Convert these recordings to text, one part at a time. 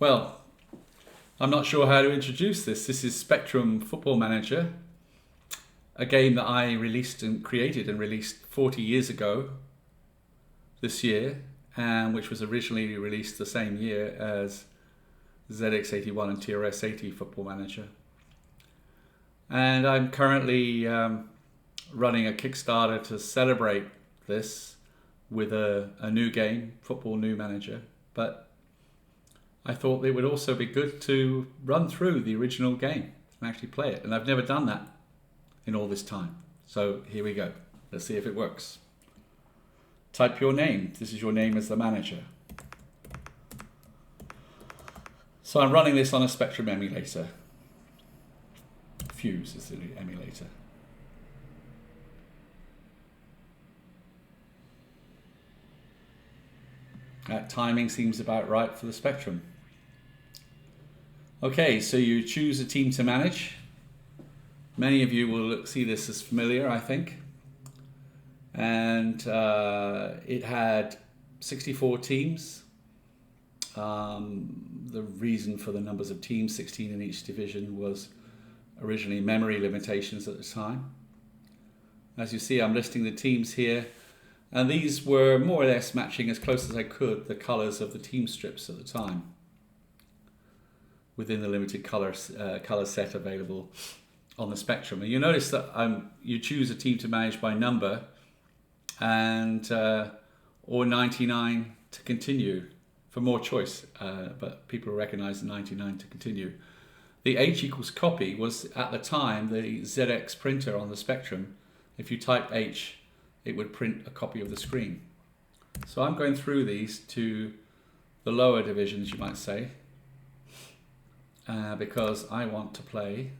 Well, I'm not sure how to introduce this. This is Spectrum Football Manager, a game that I released and created and released 40 years ago this year, and which was originally released the same year as ZX81 and TRS80 Football Manager. And I'm currently running a Kickstarter to celebrate this with a new game, Football New Manager. But I thought it would also be good to run through the original game and actually play it. And I've never done that in all this time. So here we go. Let's see if it works. Type your name. This is your name as the manager. So I'm running this on a Spectrum emulator. Fuse is the emulator. That timing seems about right for the Spectrum. Okay, so you choose a team to manage. Many of you will see this as familiar, I think. And it had 64 teams. The reason for the numbers of teams, 16 in each division, was originally memory limitations at the time. As you see, I'm listing the teams here. And these were more or less matching as close as I could the colours of the team strips at the time, within the limited colour set available on the Spectrum. And you notice that you choose a team to manage by number, and or 99 to continue for more choice, but people recognise 99 to continue. The H equals copy was at the time the ZX printer on the Spectrum. If you type H, it would print a copy of the screen. So I'm going through these to the lower divisions, you might say, because I want to play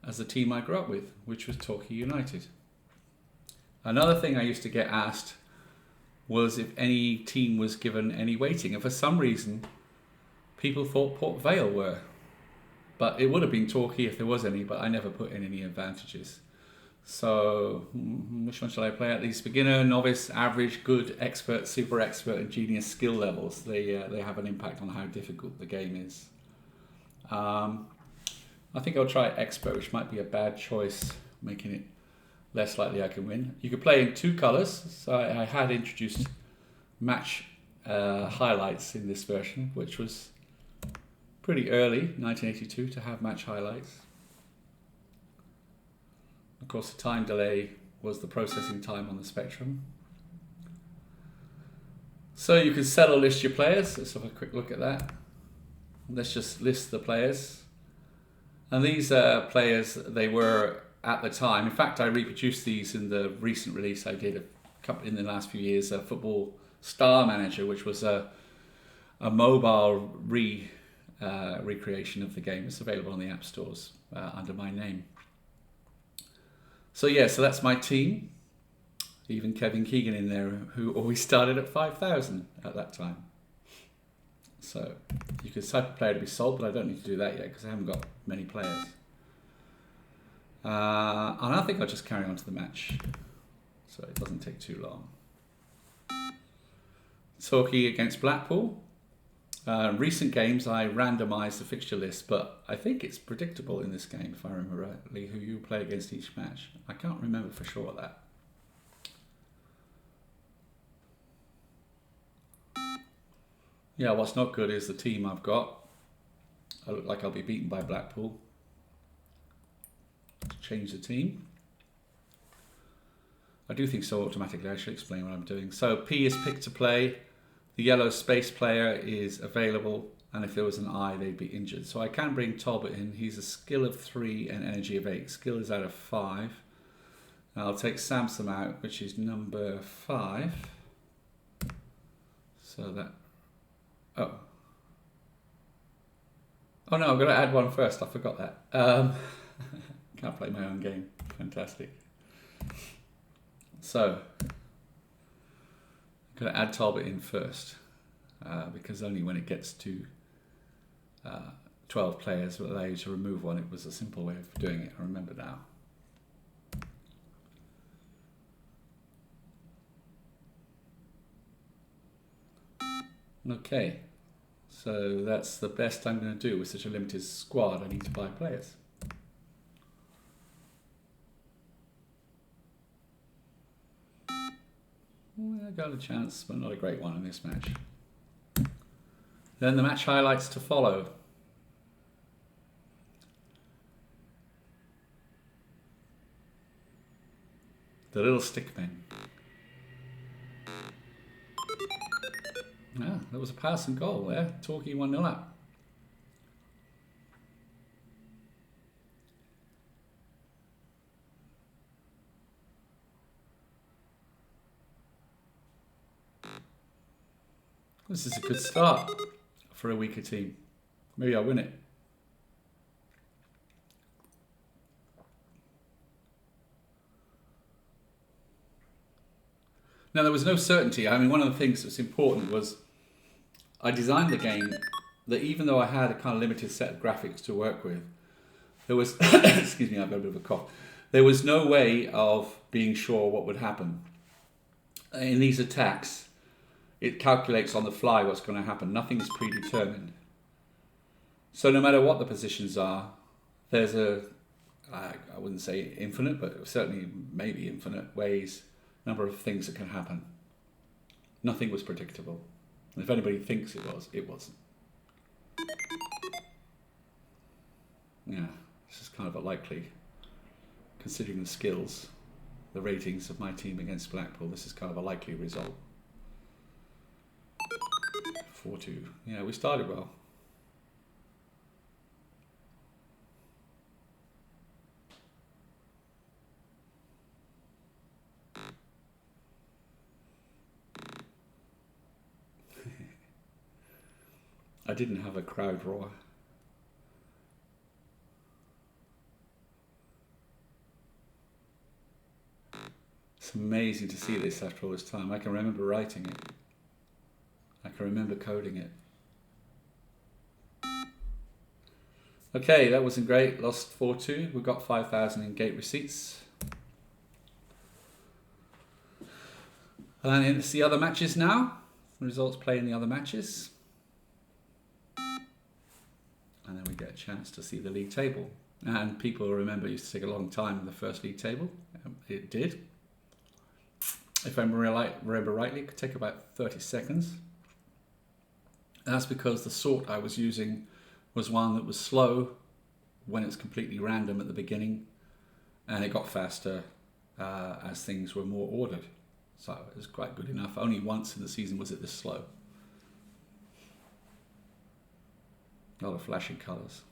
as the team I grew up with, which was Torquay United. Another thing I used to get asked was if any team was given any weighting, and for some reason people thought Port Vale were, but it would have been Torquay if there was any, but I never put in any advantages. So which one shall I play at? These beginner, novice, average, good, expert, super expert, and genius skill levels. They have an impact on how difficult the game is. I think I'll try expert, which might be a bad choice, making it less likely I can win. You could play in two colours. So I had introduced match highlights in this version, which was pretty early, 1982, to have match highlights. Of course, the time delay was the processing time on the Spectrum. So you can set or list your players. Let's have a quick look at that. Let's just list the players. And these players, they were at the time. In fact, I reproduced these in the recent release I did in the last few years, a Football Star Manager, which was a mobile recreation of the game. It's available on the app stores under my name. So yeah, so that's my team. Even Kevin Keegan in there, who always started at 5,000 at that time. So you could type a player to be sold, but I don't need to do that yet because I haven't got many players. And I think I'll just carry on to the match, so it doesn't take too long. Torquay against Blackpool. Recent games I randomised the fixture list, but I think it's predictable in this game, if I remember rightly, who you play against each match. I can't remember for sure that. Yeah, what's not good is the team I've got. I look like I'll be beaten by Blackpool. Change the team. I do think so automatically. I should explain what I'm doing. So P is picked to play. The yellow space player is available, and if there was an I, they'd be injured. So I can bring Talbot in. He's a skill of 3 and energy of 8. Skill is out of 5. And I'll take Samson out, which is number 5. So that... Oh no, I'm going to add one first. I forgot that. Can't play my own game. Fantastic. So... I'm going to add Talbot in first, because only when it gets to 12 players will allow you to remove one. It was a simple way of doing it, I remember now. Okay, So that's the best I'm going to do with such a limited squad. I need to buy players. I got a chance, but not a great one in this match. Then the match highlights to follow. The little stickmen. Ah, there was a pass and goal there. Torquay 1-0 up. This is a good start for a weaker team. Maybe I'll win it. Now, there was no certainty. I mean, one of the things that's important was I designed the game that even though I had a kind of limited set of graphics to work with, there was, excuse me, I've got a bit of a cough. There was no way of being sure what would happen. In these attacks, it calculates on the fly what's going to happen. Nothing is predetermined. So no matter what the positions are, there's I wouldn't say infinite, but certainly maybe infinite ways, number of things that can happen. Nothing was predictable. And if anybody thinks it was, it wasn't. Yeah, this is kind of a likely, considering the skills, the ratings of my team against Blackpool, this is kind of a likely result. 4-2. Yeah, we started well. I didn't have a crowd roar. It's amazing to see this after all this time. I can remember writing it. I can remember coding it. Okay, that wasn't great. Lost 4-2. We got 5,000 in gate receipts. And it's the other matches now. Results play in the other matches. And then we get a chance to see the league table. And people remember it used to take a long time in the first league table. It did. If I remember rightly, it could take about 30 seconds. That's because the sort I was using was one that was slow when it's completely random at the beginning, and it got faster as things were more ordered. So it was quite good enough. Only once in the season was it this slow. A lot of flashing colours.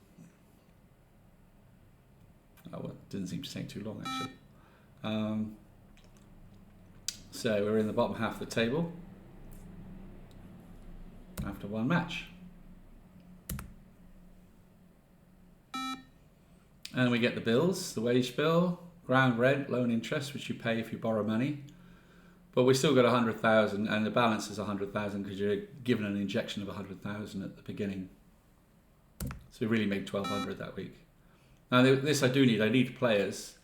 Oh, well, it didn't seem to take too long actually. So we're in the bottom half of the table after one match. And we get the bills, the wage bill, ground rent, loan interest, which you pay if you borrow money. But we still got 100,000, and the balance is 100,000 because you're given an injection of 100,000 at the beginning. So we really made 1,200 that week. Now this I do need. I need players,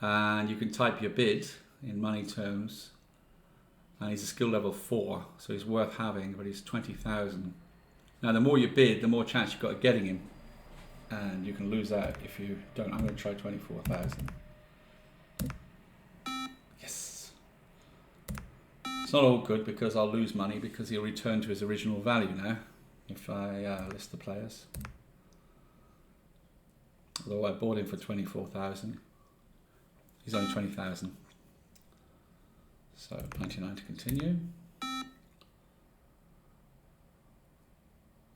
and you can type your bid in money terms. And he's a skill level 4, so he's worth having, but he's 20,000. Now the more you bid, the more chance you've got of getting him. And you can lose out if you don't. I'm going to try 24,000. Yes. It's not all good because I'll lose money because he'll return to his original value now if I list the players. Although I bought him for 24,000. He's only 20,000. So 99 to continue.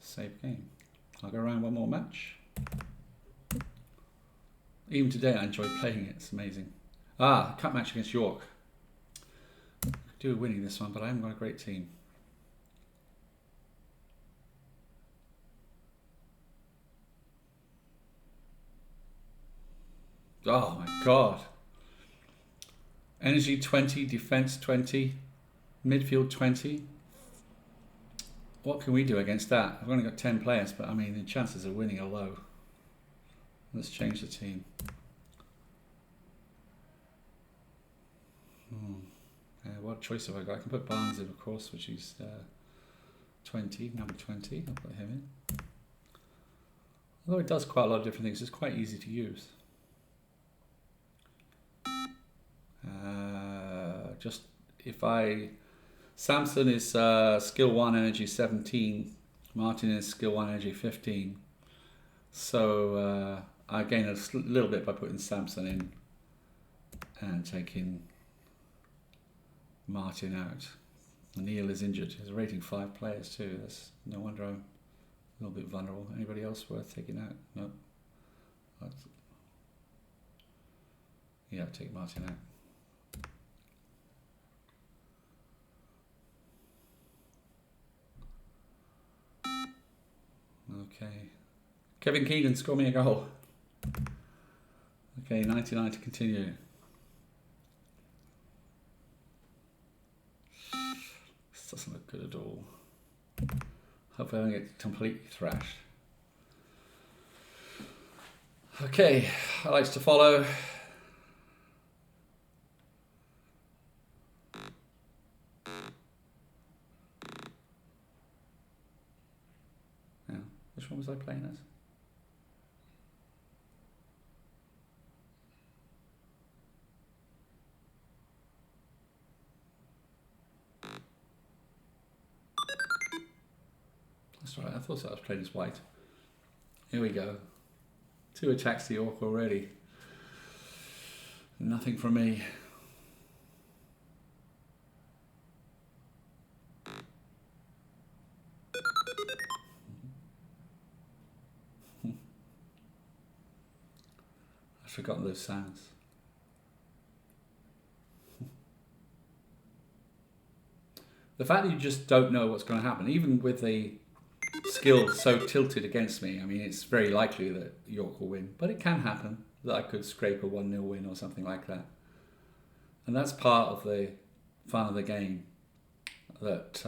Save game. I'll go around one more match. Even today I enjoy playing it, it's amazing. Cup match against York. I could do with winning this one, but I haven't got a great team. Oh my god. Energy 20, defense 20, midfield 20. What can we do against that? I've only got 10 players, but I mean the chances of winning are low. Let's change the team. What choice have I got? I can put Barnes in, of course, which is 20, number 20, I'll put him in. Although it does quite a lot of different things, it's quite easy to use. Just if Samson is skill 1 energy 17, Martin is skill 1 energy 15. So I gain a little bit by putting Samson in and taking Martin out. Neil is injured. He's rating 5 players too. That's no wonder I'm a little bit vulnerable. Anybody else worth taking out? No. Yeah, I'll take Martin out. Okay. Kevin Keegan, score me a goal. Okay, 99 to continue. This doesn't look good at all. Hopefully I don't get completely thrashed. Okay, I likes to follow. Now, which one was I playing as? That's right, I thought I was playing as white. Here we go. 2 attacks to York already. Nothing from me. I've forgotten those sounds. The fact that you just don't know what's going to happen, even with the skill so tilted against me, I mean, it's very likely that York will win, but it can happen that I could scrape a 1-0 win or something like that. And that's part of the fun of the game, that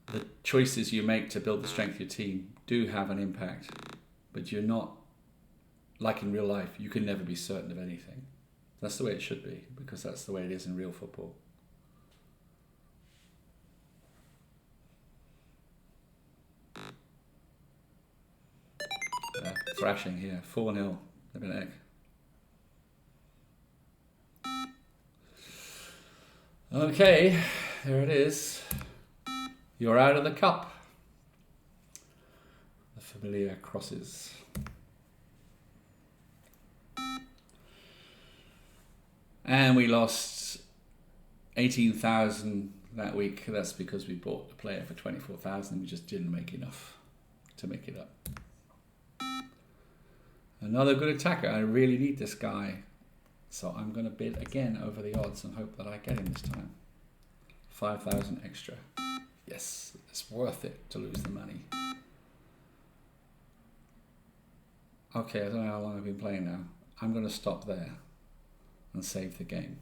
the choices you make to build the strength of your team do have an impact, but you're not, like in real life, you can never be certain of anything. That's the way it should be, because that's the way it is in real football. Thrashing here, 4-0, Lebanon. Okay, there it is. You're out of the cup. The familiar crosses. And we lost 18,000 that week. That's because we bought the player for 24,000. We just didn't make enough to make it up. Another good attacker. I really need this guy. So I'm going to bid again over the odds and hope that I get him this time. 5,000 extra. Yes, it's worth it to lose the money. Okay, I don't know how long I've been playing now. I'm going to stop there and save the game.